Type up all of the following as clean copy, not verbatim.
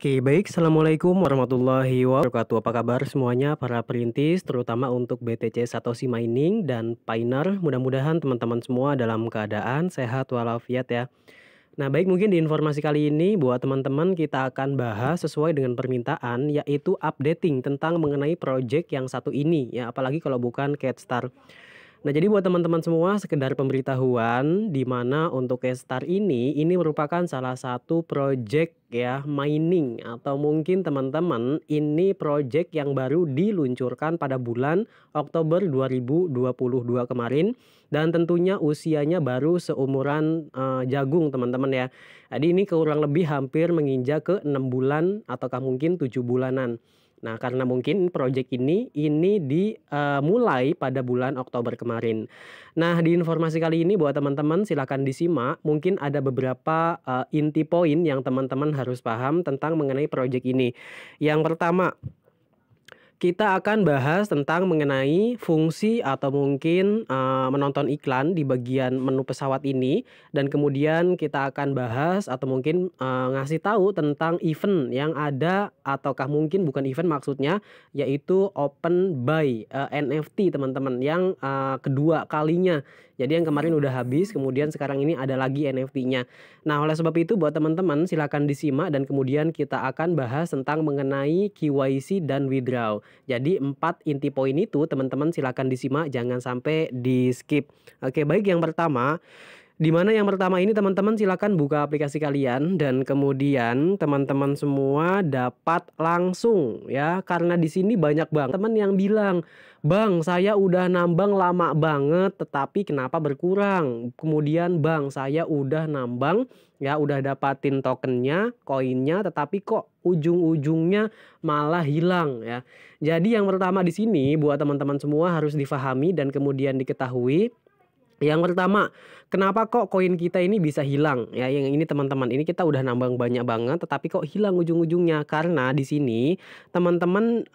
Oke, baik. Assalamualaikum warahmatullahi wabarakatuh. Apa kabar semuanya para perintis, terutama untuk BTC Satoshi Mining dan Pioneer. Mudah-mudahan teman-teman semua dalam keadaan sehat walafiat ya. Nah, baik, mungkin di informasi kali ini buat teman-teman kita akan bahas sesuai dengan permintaan, yaitu updating tentang mengenai project yang satu ini ya, apalagi kalau bukan Catstar. Nah, jadi buat teman-teman semua sekedar pemberitahuan di mana untuk Catstar ini merupakan salah satu project ya mining, atau mungkin teman-teman ini project yang baru diluncurkan pada bulan Oktober 2022 kemarin, dan tentunya usianya baru seumuran jagung teman-teman ya. Jadi ini kurang lebih hampir menginjak ke 6 bulan ataukah mungkin 7 bulanan. Nah, karena mungkin proyek ini dimulai pada bulan Oktober kemarin. Nah, di informasi kali ini buat teman-teman silakan disimak. Mungkin ada beberapa inti poin yang teman-teman harus paham tentang mengenai proyek ini. Yang pertama, kita akan bahas tentang mengenai fungsi atau mungkin menonton iklan di bagian menu pesawat ini, dan kemudian kita akan bahas atau mungkin ngasih tahu tentang event yang ada, ataukah mungkin bukan event maksudnya, yaitu open buy NFT teman-teman yang kedua kalinya. Jadi yang kemarin udah habis, kemudian sekarang ini ada lagi NFT-nya. Nah, oleh sebab itu buat teman-teman silakan disimak, dan kemudian kita akan bahas tentang mengenai KYC dan withdraw. Jadi 4 inti poin itu teman-teman silakan disimak, jangan sampai di skip. Oke, baik, yang pertama, di mana yang pertama ini teman-teman silakan buka aplikasi kalian, dan kemudian teman-teman semua dapat langsung ya, karena di sini banyak banget teman yang bilang, "Bang, saya udah nambang lama banget tetapi kenapa berkurang?" Kemudian, "Bang, saya udah nambang ya, udah dapatin tokennya, koinnya, tetapi kok ujung-ujungnya malah hilang ya." Jadi yang pertama di sini buat teman-teman semua harus difahami dan kemudian diketahui. Yang pertama, kenapa kok koin kita ini bisa hilang? Ya, yang ini teman-teman, ini kita udah nambang banyak banget tetapi kok hilang ujung-ujungnya. Karena di sini teman-teman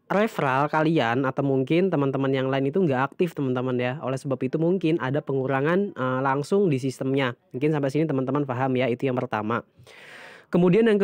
referral kalian atau mungkin teman-teman yang lain itu nggak aktif teman-teman ya. Oleh sebab itu mungkin ada pengurangan langsung di sistemnya. Mungkin sampai sini teman-teman paham ya, itu yang pertama. Kemudian yang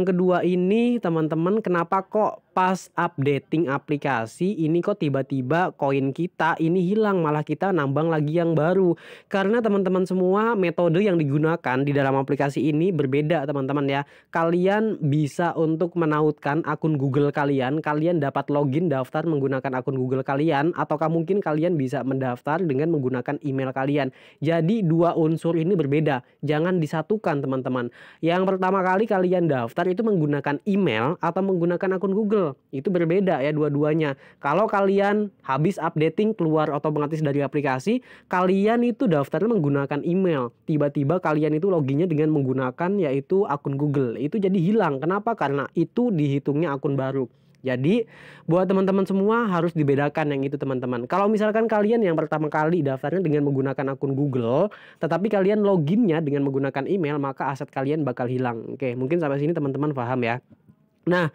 kedua ini teman-teman, kenapa kok pas updating aplikasi ini kok tiba-tiba koin kita ini hilang, malah kita nambang lagi yang baru. Karena teman-teman semua metode yang digunakan di dalam aplikasi ini berbeda teman-teman ya. Kalian bisa untuk menautkan akun Google kalian, kalian dapat login daftar menggunakan akun Google kalian, ataukah mungkin kalian bisa mendaftar dengan menggunakan email kalian. Jadi dua unsur ini berbeda, jangan disatukan teman-teman. Yang pertama kali kalian daftar itu menggunakan email atau menggunakan akun Google, itu berbeda ya dua-duanya. Kalau kalian habis updating keluar otomatis dari aplikasi, kalian itu daftarnya menggunakan email, tiba-tiba kalian itu loginnya dengan menggunakan yaitu akun Google, itu jadi hilang. Kenapa? Karena itu dihitungnya akun baru. Jadi buat teman-teman semua harus dibedakan yang itu teman-teman. Kalau misalkan kalian yang pertama kali daftarnya dengan menggunakan akun Google, tetapi kalian loginnya dengan menggunakan email, maka aset kalian bakal hilang. Oke, mungkin sampai sini teman-teman paham ya. Nah,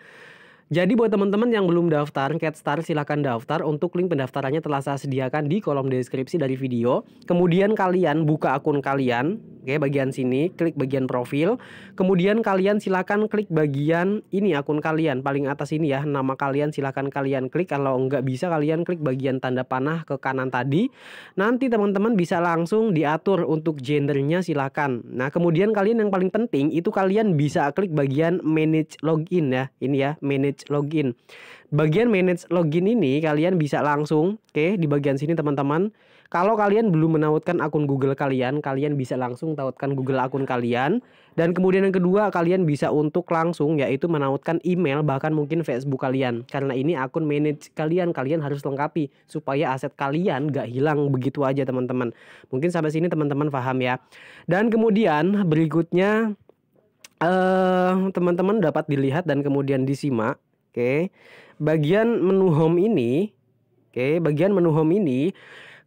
jadi buat teman-teman yang belum daftar Catstar, silahkan daftar. Untuk link pendaftarannya telah saya sediakan di kolom deskripsi dari video. Kemudian kalian buka akun kalian, oke, bagian sini, klik bagian profil. Kemudian kalian silahkan klik bagian ini akun kalian, paling atas ini ya, nama kalian silahkan kalian klik. Kalau nggak bisa kalian klik bagian tanda panah ke kanan tadi. Nanti teman-teman bisa langsung diatur untuk gendernya silahkan. Nah, kemudian kalian yang paling penting itu kalian bisa klik bagian manage login ya. Ini ya, manage login. Bagian manage login ini kalian bisa langsung, oke, di bagian sini teman-teman. Kalau kalian belum menautkan akun Google kalian, kalian bisa langsung tautkan Google akun kalian. Dan kemudian yang kedua, kalian bisa untuk langsung yaitu menautkan email, bahkan mungkin Facebook kalian. Karena ini akun manage kalian, kalian harus lengkapi supaya aset kalian gak hilang begitu aja teman-teman. Mungkin sampai sini teman-teman paham ya. Dan kemudian berikutnya teman-teman dapat dilihat dan kemudian disimak. Oke, bagian menu home ini,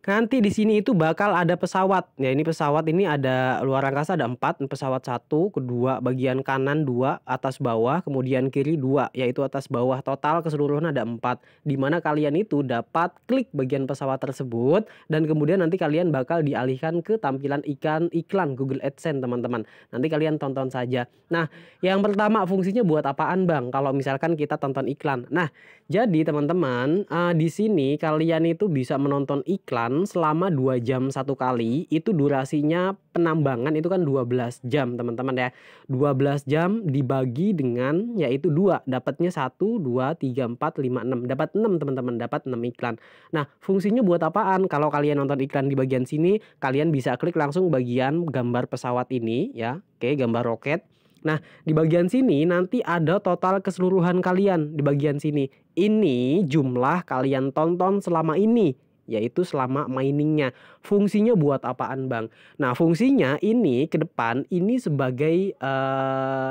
Nanti di sini itu bakal ada pesawat. Ya ini pesawat ini ada luar angkasa ada 4, pesawat satu, kedua bagian kanan 2, atas bawah, kemudian kiri 2, yaitu atas bawah total keseluruhan ada 4. Di mana kalian itu dapat klik bagian pesawat tersebut dan kemudian nanti kalian bakal dialihkan ke tampilan iklan Google AdSense, teman-teman. Nanti kalian tonton saja. Nah, yang pertama fungsinya buat apaan, Bang? Kalau misalkan kita tonton iklan. Nah, jadi teman-teman, di sini kalian itu bisa menonton iklan selama 2 jam satu kali. Itu durasinya penambangan itu kan 12 jam, teman-teman ya. 12 jam dibagi dengan yaitu 2, dapatnya 1, 2, 3, 4, 5, 6. Dapat 6, teman-teman, dapat 6 iklan. Nah, fungsinya buat apaan? Kalau kalian nonton iklan di bagian sini, kalian bisa klik langsung bagian gambar pesawat ini ya. Oke, gambar roket. Nah, di bagian sini nanti ada total keseluruhan kalian di bagian sini. Ini jumlah kalian tonton selama ini, yaitu selama miningnya. Fungsinya buat apaan, Bang? Nah, fungsinya ini ke depan ini sebagai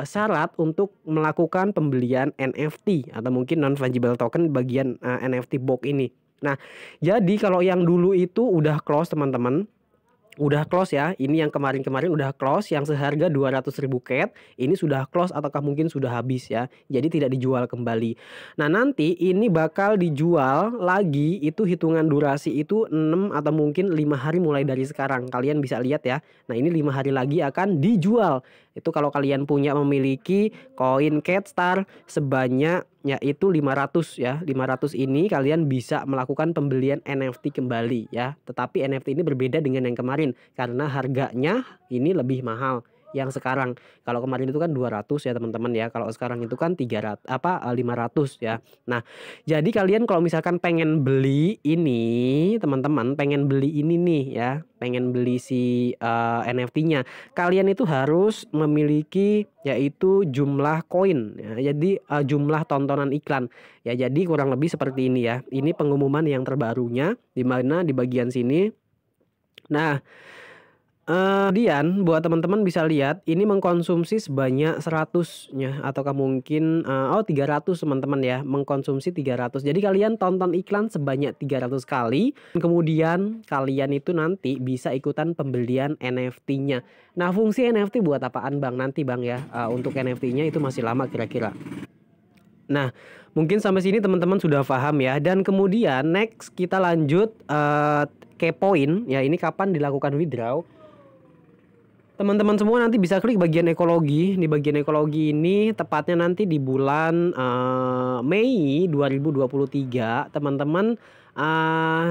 syarat untuk melakukan pembelian NFT atau mungkin non fungible token bagian NFT box ini. Nah, jadi kalau yang dulu itu udah close, teman-teman. Udah close ya, ini yang kemarin-kemarin udah close, yang seharga 200.000 CAD, ini sudah close ataukah mungkin sudah habis ya, jadi tidak dijual kembali. Nah nanti ini bakal dijual lagi, itu hitungan durasi itu 6 atau mungkin 5 hari mulai dari sekarang, kalian bisa lihat ya. Nah ini 5 hari lagi akan dijual, itu kalau kalian memiliki koin CADStar sebanyak yaitu 500 ya. 500 ini kalian bisa melakukan pembelian NFT kembali ya. Tetapi NFT ini berbeda dengan yang kemarin karena harganya ini lebih mahal yang sekarang. Kalau kemarin itu kan 200 ya teman-teman ya. Kalau sekarang itu kan 500 ya. Nah, jadi kalian kalau misalkan pengen beli ini, teman-teman, pengen beli ini nih ya, pengen beli si NFT-nya, kalian itu harus memiliki yaitu jumlah koin ya. Jadi jumlah tontonan iklan. Ya, jadi kurang lebih seperti ini ya. Ini pengumuman yang terbarunya di mana di bagian sini. Nah, kemudian buat teman-teman bisa lihat ini mengkonsumsi sebanyak 100-nya ataukah mungkin 300 teman-teman ya, mengkonsumsi 300. Jadi kalian tonton iklan sebanyak 300 kali, kemudian kalian itu nanti bisa ikutan pembelian NFT-nya. Nah, fungsi NFT buat apaan, Bang? Nanti, Bang ya, untuk NFT-nya itu masih lama kira-kira. Nah, mungkin sampai sini teman-teman sudah paham ya. Dan kemudian next kita lanjut ke poin ya, ini kapan dilakukan withdraw. Teman-teman semua nanti bisa klik bagian ekologi. Di bagian ekologi ini tepatnya nanti di bulan Mei 2023, teman-teman,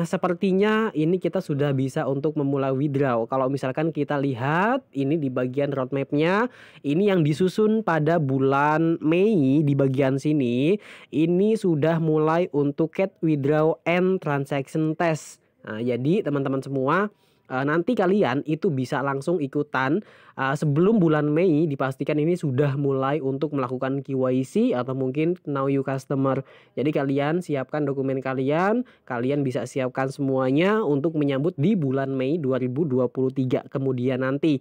sepertinya ini kita sudah bisa untuk memulai withdraw. Kalau misalkan kita lihat ini di bagian roadmapnya, ini yang disusun pada bulan Mei di bagian sini, ini sudah mulai untuk get withdraw and transaction test. Nah, jadi teman-teman semua, nanti kalian itu bisa langsung ikutan sebelum bulan Mei, dipastikan ini sudah mulai untuk melakukan KYC atau mungkin Know You Customer. Jadi kalian siapkan dokumen kalian bisa siapkan semuanya untuk menyambut di bulan Mei 2023 kemudian nanti.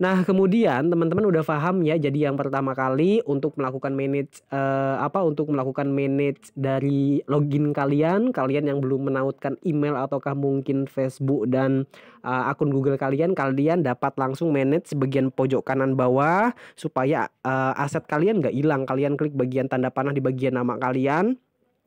Nah, kemudian teman-teman udah paham ya. Jadi yang pertama kali untuk melakukan manage dari login kalian yang belum menautkan email ataukah mungkin Facebook dan akun Google kalian dapat langsung manage bagian pojok kanan bawah supaya aset kalian nggak hilang. Kalian klik bagian tanda panah di bagian nama kalian.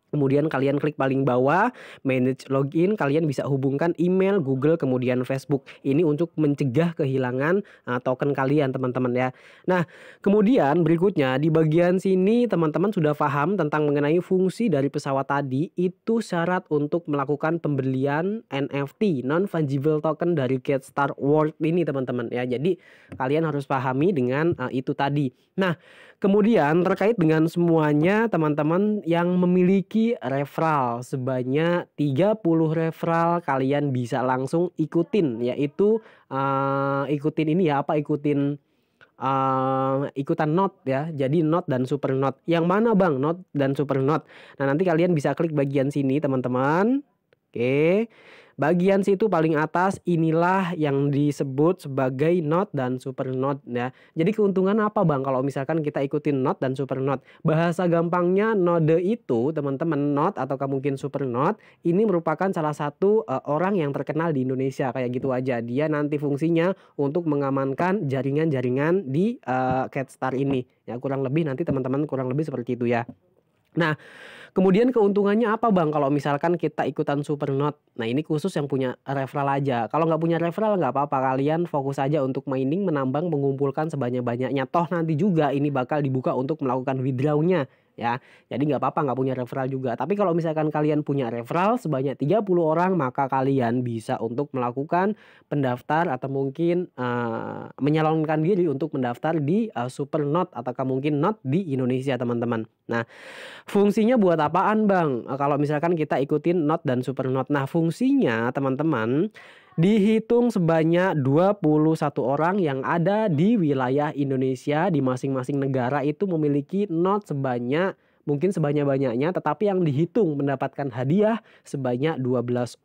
Kemudian kalian klik paling bawah, manage login, kalian bisa hubungkan email, Google, kemudian Facebook. Ini untuk mencegah kehilangan token kalian, teman-teman ya. Nah, kemudian berikutnya di bagian sini teman-teman sudah paham tentang mengenai fungsi dari pesawat tadi. Itu syarat untuk melakukan pembelian NFT, non fungible token dari CADStar World ini, teman-teman ya. Jadi kalian harus pahami dengan itu tadi. Nah, kemudian terkait dengan semuanya, teman-teman yang memiliki referral sebanyak 30 referral, kalian bisa langsung ikutin, yaitu ikutin ini ya, ikutan note ya. Jadi note dan super note. Yang mana, Bang, note dan super note? Nah, nanti kalian bisa klik bagian sini, teman-teman. Oke. Bagian situ paling atas inilah yang disebut sebagai node dan super node ya. Jadi keuntungan apa Bang kalau misalkan kita ikutin node dan super node? Bahasa gampangnya node itu teman-teman, node atau mungkin super node ini merupakan salah satu orang yang terkenal di Indonesia kayak gitu aja. Dia nanti fungsinya untuk mengamankan jaringan-jaringan di Catstar ini. Ya kurang lebih nanti teman-teman kurang lebih seperti itu ya. Nah, kemudian keuntungannya apa Bang kalau misalkan kita ikutan super node? Nah ini khusus yang punya referral aja. Kalau nggak punya referral nggak apa-apa, kalian fokus aja untuk mining, menambang, mengumpulkan sebanyak-banyaknya. Toh nanti juga ini bakal dibuka untuk melakukan withdrawnya ya. Jadi nggak apa-apa nggak punya referral juga. Tapi kalau misalkan kalian punya referral sebanyak 30 orang, maka kalian bisa untuk melakukan pendaftar atau mungkin menyalonkan diri untuk mendaftar di super node atau mungkin node di Indonesia teman-teman. Nah, fungsinya buat apaan Bang? Kalau misalkan kita ikutin node dan super node. Nah, fungsinya teman-teman dihitung sebanyak 21 orang yang ada di wilayah Indonesia, di masing-masing negara itu memiliki node sebanyak mungkin sebanyak-banyaknya, tetapi yang dihitung mendapatkan hadiah sebanyak 12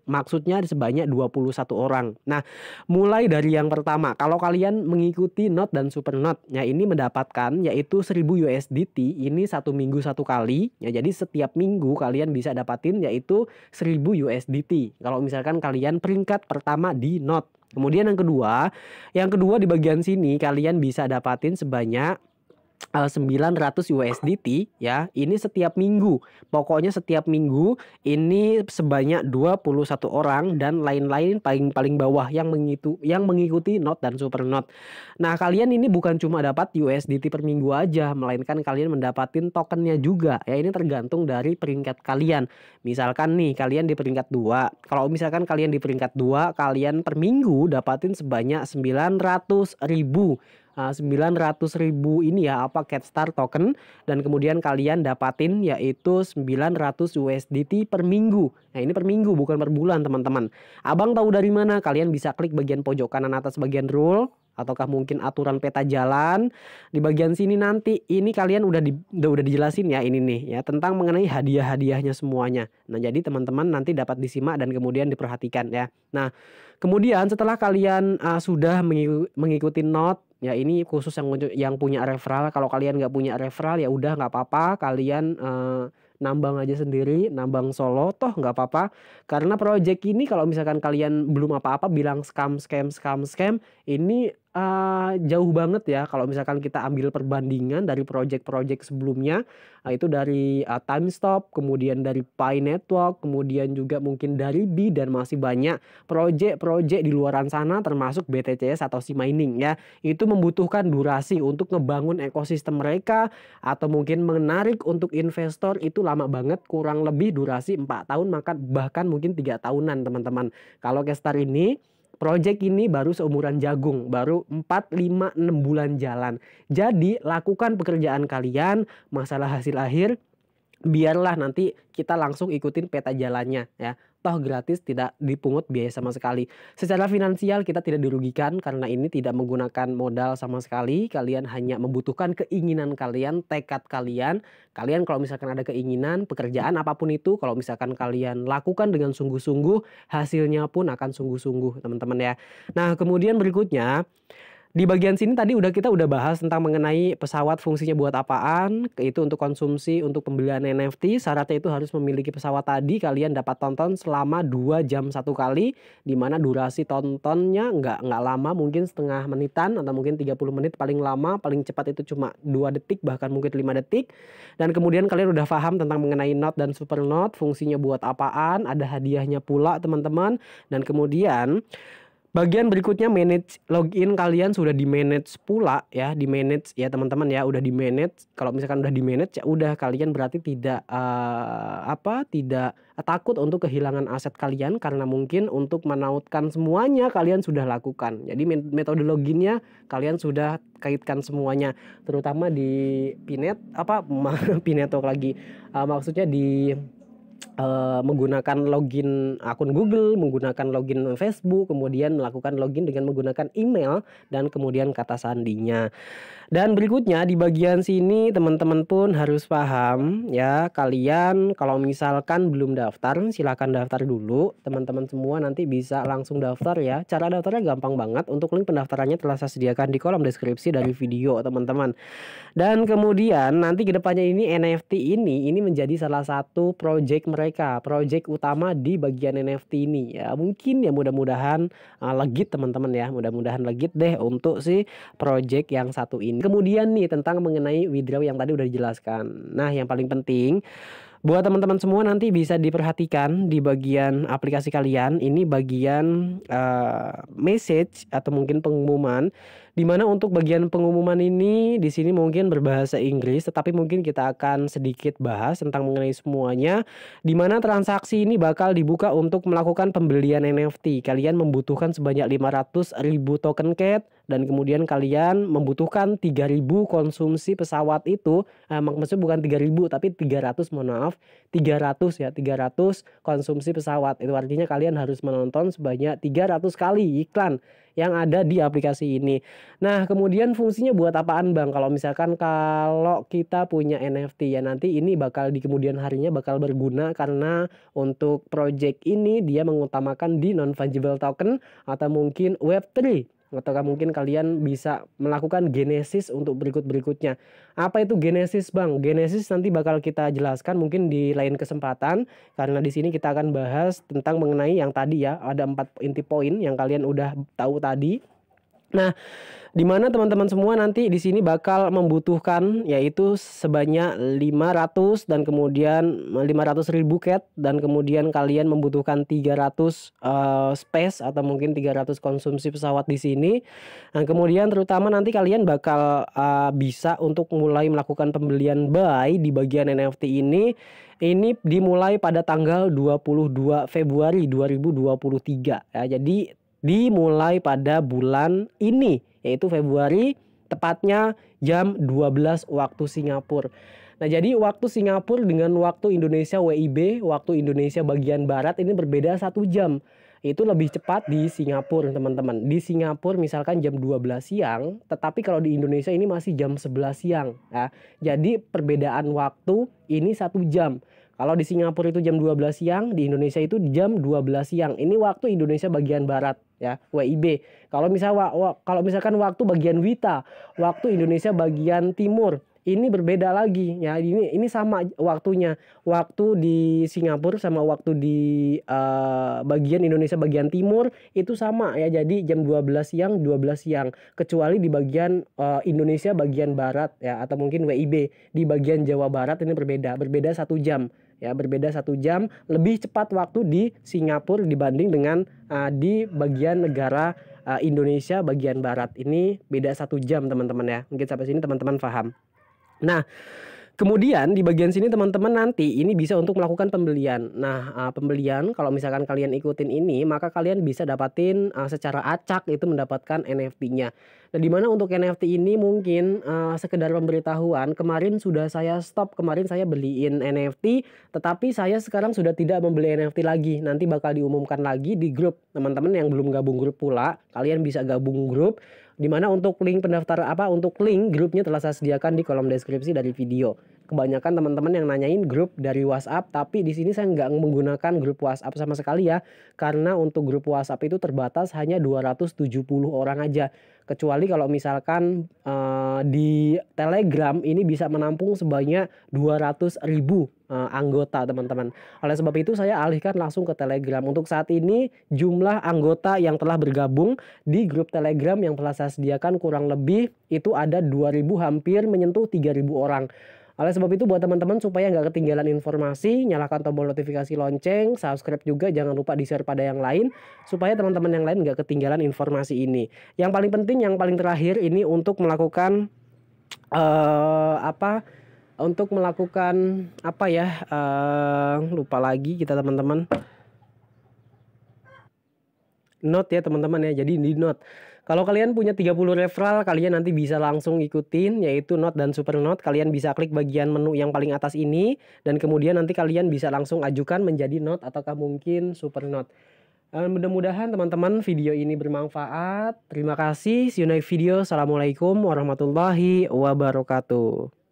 maksudnya sebanyak 21 orang. Nah, mulai dari yang pertama, kalau kalian mengikuti node dan super node, ya ini mendapatkan yaitu 1000 USDT, ini 1 minggu 1 kali. Ya, jadi setiap minggu kalian bisa dapatin yaitu 1000 USDT. Kalau misalkan kalian peringkat pertama di node. Kemudian yang kedua di bagian sini kalian bisa dapatin sebanyak 900 USDT ya. Ini setiap minggu. Pokoknya setiap minggu ini sebanyak 21 orang dan lain-lain paling bawah yang mengikuti node dan super node. Nah, kalian ini bukan cuma dapat USDT per minggu aja, melainkan kalian mendapatin tokennya juga. Ya, ini tergantung dari peringkat kalian. Misalkan nih kalian di peringkat 2. Kalau misalkan kalian di peringkat 2, kalian per minggu dapatin sebanyak 900.000 900.000 ini ya Catstar token, dan kemudian kalian dapatin yaitu 900 USDT per minggu. Nah ini per minggu bukan per bulan teman-teman. Abang tahu dari mana? Kalian bisa klik bagian pojok kanan atas bagian rule ataukah mungkin aturan peta jalan. Di bagian sini nanti ini kalian udah dijelasin ya ini nih ya tentang mengenai hadiah-hadiahnya semuanya. Nah, jadi teman-teman nanti dapat disimak dan kemudian diperhatikan ya. Nah, kemudian setelah kalian sudah mengikuti node ya, ini khusus yang punya referral. Kalau kalian nggak punya referral ya udah nggak apa-apa, kalian nambang aja sendiri, nambang solo toh nggak apa-apa. Karena project ini kalau misalkan kalian belum apa-apa bilang scam ini jauh banget ya. Kalau misalkan kita ambil perbandingan dari project-project sebelumnya, itu dari Timestop, kemudian dari Pi Network, kemudian juga mungkin dari B, dan masih banyak project-project di luaran sana termasuk BTCS atau C-Mining ya. Itu membutuhkan durasi untuk ngebangun ekosistem mereka atau mungkin menarik untuk investor, itu lama banget, kurang lebih durasi 4 tahun bahkan mungkin 3 tahunan teman-teman. Kalau Catstar ini project ini baru seumuran jagung, baru 4, 5, 6 bulan jalan. Jadi lakukan pekerjaan kalian, masalah hasil akhir biarlah nanti kita langsung ikutin peta jalannya ya. Toh gratis, tidak dipungut biaya sama sekali. Secara finansial kita tidak dirugikan karena ini tidak menggunakan modal sama sekali. Kalian hanya membutuhkan keinginan kalian, tekad kalian. Kalian kalau misalkan ada keinginan, pekerjaan apapun itu, kalau misalkan kalian lakukan dengan sungguh-sungguh, hasilnya pun akan sungguh-sungguh teman-teman ya. Nah, kemudian berikutnya di bagian sini tadi kita udah bahas tentang mengenai pesawat fungsinya buat apaan. Itu untuk konsumsi, untuk pembelian NFT. Syaratnya itu harus memiliki pesawat tadi. Kalian dapat tonton selama 2 jam 1 kali. Dimana durasi tontonnya nggak lama, mungkin setengah menitan atau mungkin 30 menit paling lama. Paling cepat itu cuma 2 detik bahkan mungkin 5 detik. Dan kemudian kalian udah paham tentang mengenai node dan super node. Fungsinya buat apaan. Ada hadiahnya pula teman-teman. Dan kemudian bagian berikutnya manage login kalian sudah di manage pula ya, di manage ya teman-teman ya, udah di manage. Kalau misalkan udah di manage ya udah, kalian berarti tidak tidak takut untuk kehilangan aset kalian karena mungkin untuk menautkan semuanya kalian sudah lakukan. Jadi metode loginnya kalian sudah kaitkan semuanya, terutama di Pinet Pinetok lagi, maksudnya di menggunakan login akun Google, menggunakan login Facebook, kemudian melakukan login dengan menggunakan email dan kemudian kata sandinya. Dan berikutnya di bagian sini teman-teman pun harus paham ya, kalian kalau misalkan belum daftar silahkan daftar dulu. Teman-teman semua nanti bisa langsung daftar ya. Cara daftarnya gampang banget. Untuk link pendaftarannya telah saya sediakan di kolom deskripsi dari video teman-teman. Dan kemudian nanti kedepannya ini NFT ini menjadi salah satu project mereka, project utama di bagian NFT ini ya. Mungkin ya mudah-mudahan legit teman-teman ya, mudah-mudahan legit deh untuk si project yang satu ini. Kemudian nih tentang mengenai withdraw yang tadi udah dijelaskan. Nah yang paling penting buat teman-teman semua nanti bisa diperhatikan di bagian aplikasi kalian ini bagian message atau mungkin pengumuman, dimana untuk bagian pengumuman ini di sini mungkin berbahasa Inggris, tetapi mungkin kita akan sedikit bahas tentang mengenai semuanya, dimana transaksi ini bakal dibuka untuk melakukan pembelian NFT. Kalian membutuhkan sebanyak 500.000 token CAT dan kemudian kalian membutuhkan 3.000 konsumsi pesawat itu, maksudnya bukan 3.000 tapi 300, mohon maaf, 300 ya, 300 konsumsi pesawat. Itu artinya kalian harus menonton sebanyak 300 kali iklan yang ada di aplikasi ini. Nah, kemudian fungsinya buat apaan Bang? Kalau misalkan kalau kita punya NFT ya, nanti ini bakal di kemudian harinya bakal berguna karena untuk project ini dia mengutamakan di non fungible token atau mungkin Web3. Ataukah mungkin kalian bisa melakukan genesis untuk berikut-berikutnya. Apa itu genesis Bang? Genesis nanti bakal kita jelaskan mungkin di lain kesempatan, karena di sini kita akan bahas tentang mengenai yang tadi ya, ada 4 inti poin yang kalian udah tahu tadi. Nah, di mana teman-teman semua nanti di sini bakal membutuhkan yaitu sebanyak 500 dan kemudian 500.000 CAT dan kemudian kalian membutuhkan 300 space atau mungkin 300 konsumsi pesawat di sini. Dan kemudian terutama nanti kalian bakal bisa untuk mulai melakukan pembelian buy di bagian NFT ini dimulai pada tanggal 22 Februari 2023 ya. Jadi dimulai pada bulan ini yaitu Februari, tepatnya jam 12 waktu Singapura. Nah, jadi waktu Singapura dengan waktu Indonesia WIB, waktu Indonesia bagian barat ini berbeda 1 jam. Itu lebih cepat di Singapura, teman-teman. Di Singapura misalkan jam 12 siang, tetapi kalau di Indonesia ini masih jam 11 siang. Ya. Jadi perbedaan waktu ini 1 jam. Kalau di Singapura itu jam 12 siang, di Indonesia itu jam 12 siang. Ini waktu Indonesia bagian barat ya, WIB. Kalau misalkan waktu bagian WITA, waktu Indonesia bagian timur, ini berbeda lagi ya. Ini sama waktunya. Waktu di Singapura sama waktu di bagian Indonesia bagian timur itu sama ya. Jadi jam 12 siang, 12 siang. Kecuali di bagian Indonesia bagian barat ya, atau mungkin WIB. Di bagian Jawa Barat ini berbeda 1 jam. Ya, berbeda 1 jam lebih cepat waktu di Singapura dibanding dengan di bagian negara Indonesia bagian barat. Ini beda 1 jam teman-teman ya. Mungkin sampai sini teman-teman paham. Nah, kemudian di bagian sini teman-teman nanti ini bisa untuk melakukan pembelian. Nah, pembelian kalau misalkan kalian ikutin ini maka kalian bisa dapatin secara acak itu mendapatkan NFT-nya. Nah, dimana untuk NFT ini mungkin sekedar pemberitahuan, kemarin sudah saya stop, kemarin saya beliin NFT, tetapi saya sekarang sudah tidak membeli NFT lagi. Nanti bakal diumumkan lagi di grup. Teman-teman yang belum gabung grup pula, kalian bisa gabung grup. Dimana untuk link untuk link grupnya telah saya sediakan di kolom deskripsi dari video. Kebanyakan teman-teman yang nanyain grup dari WhatsApp, tapi di sini saya nggak menggunakan grup WhatsApp sama sekali ya, karena untuk grup WhatsApp itu terbatas hanya 270 orang aja. Kecuali kalau misalkan di Telegram ini bisa menampung sebanyak 200.000 anggota teman-teman. Oleh sebab itu saya alihkan langsung ke Telegram. Untuk saat ini jumlah anggota yang telah bergabung di grup Telegram yang telah saya sediakan kurang lebih itu ada 2.000, hampir menyentuh 3.000 orang. Oleh sebab itu buat teman-teman supaya nggak ketinggalan informasi, nyalakan tombol notifikasi lonceng, subscribe juga, jangan lupa di-share pada yang lain supaya teman-teman yang lain nggak ketinggalan informasi ini. Yang paling penting, yang paling terakhir ini untuk melakukan lupa lagi kita teman-teman. Note ya teman-teman ya. Jadi di note. Kalau kalian punya 30 referral, kalian nanti bisa langsung ikutin yaitu note dan super note. Kalian bisa klik bagian menu yang paling atas ini dan kemudian nanti kalian bisa langsung ajukan menjadi note ataukah mungkin super note. Mudah-mudahan teman-teman video ini bermanfaat. Terima kasih. See you next video. Assalamualaikum warahmatullahi wabarakatuh.